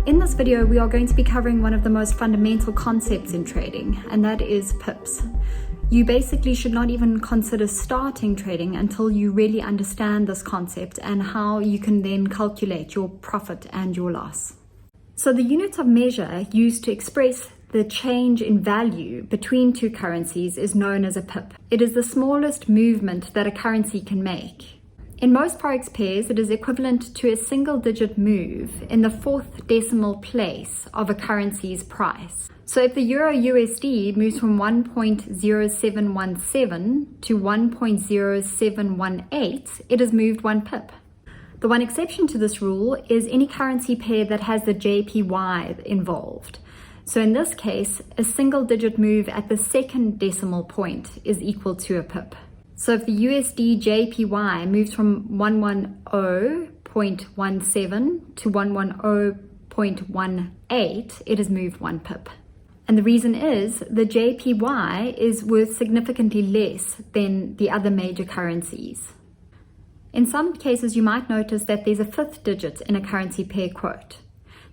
In this video, we are going to be covering one of the most fundamental concepts in trading, and that is pips. You basically should not even consider starting trading until you really understand this concept and how you can then calculate your profit and your loss. So the unit of measure used to express the change in value between two currencies is known as a pip. It is the smallest movement that a currency can make. In most Forex pairs, it is equivalent to a single-digit move in the fourth decimal place of a currency's price. So if the Euro USD moves from 1.0717 to 1.0718, it has moved 1 pip. The one exception to this rule is any currency pair that has the JPY involved. So in this case, a single-digit move at the second decimal point is equal to a pip. So if the USD JPY moves from 110.17 to 110.18, it has moved 1 pip. And the reason is the JPY is worth significantly less than the other major currencies. In some cases, you might notice that there's a fifth digit in a currency pair quote.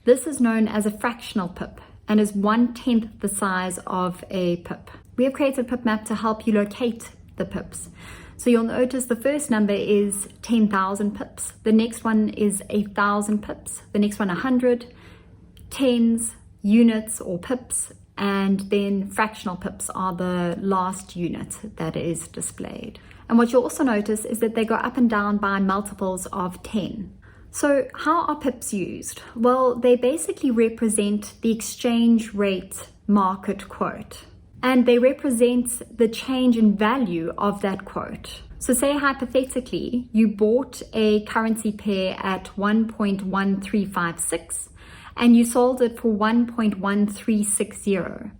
This is known as a fractional pip and is 1/10 the size of a pip. We have created a pip map to help you locate the pips. So you'll notice the first number is 10,000 pips. The next one is 1,000 pips. The next one 100, tens, units or pips, and then fractional pips are the last unit that is displayed. And what you'll also notice is that they go up and down by multiples of 10. So how are pips used? Well, they basically represent the exchange rate market quote. And they represent the change in value of that quote. So say hypothetically, you bought a currency pair at 1.1356 and you sold it for 1.1360.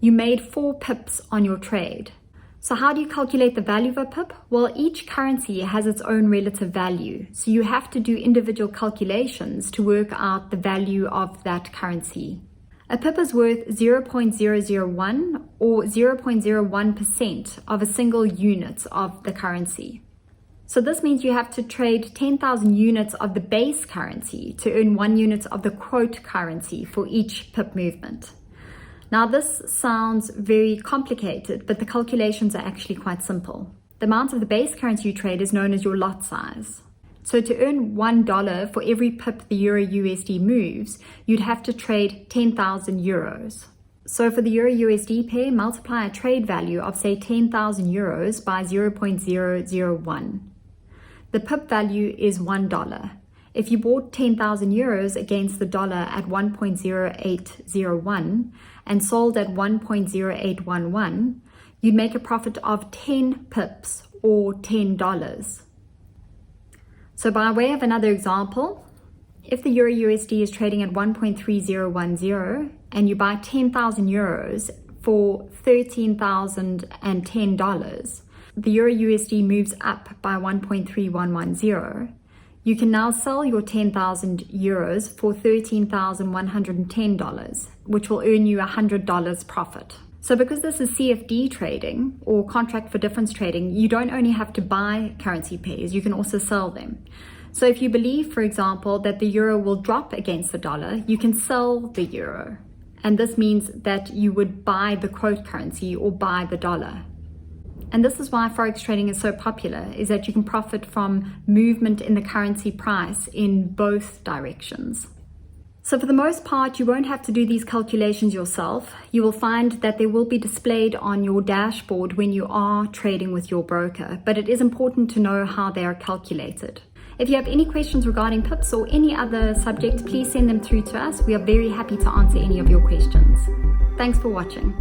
You made 4 pips on your trade. So how do you calculate the value of a pip? Well, each currency has its own relative value. So you have to do individual calculations to work out the value of that currency. A pip is worth 0.001 or 0.01% of a single unit of the currency. So this means you have to trade 10,000 units of the base currency to earn 1 unit of the quote currency for each pip movement. Now this sounds very complicated, but the calculations are actually quite simple. The amount of the base currency you trade is known as your lot size. So to earn $1 for every pip the Euro USD moves, you'd have to trade 10,000 euros. So for the Euro USD pair, multiply a trade value of say 10,000 euros by 0.001. The pip value is $1. If you bought 10,000 euros against the dollar at 1.0801 and sold at 1.0811, you'd make a profit of 10 pips or $10. So by way of another example, if the Euro USD is trading at 1.3010 and you buy 10,000 euros for $13,010, the Euro USD moves up by 1.3110. You can now sell your 10,000 euros for $13,110, which will earn you $100 profit. So because this is CFD trading or contract for difference trading, you don't only have to buy currency pairs, you can also sell them. So if you believe, for example, that the euro will drop against the dollar, you can sell the euro. And this means that you would buy the quote currency or buy the dollar. And this is why Forex trading is so popular, is that you can profit from movement in the currency price in both directions. So for the most part, you won't have to do these calculations yourself. You will find that they will be displayed on your dashboard when you are trading with your broker, but it is important to know how they are calculated. If you have any questions regarding pips or any other subject, please send them through to us. We are very happy to answer any of your questions. Thanks for watching.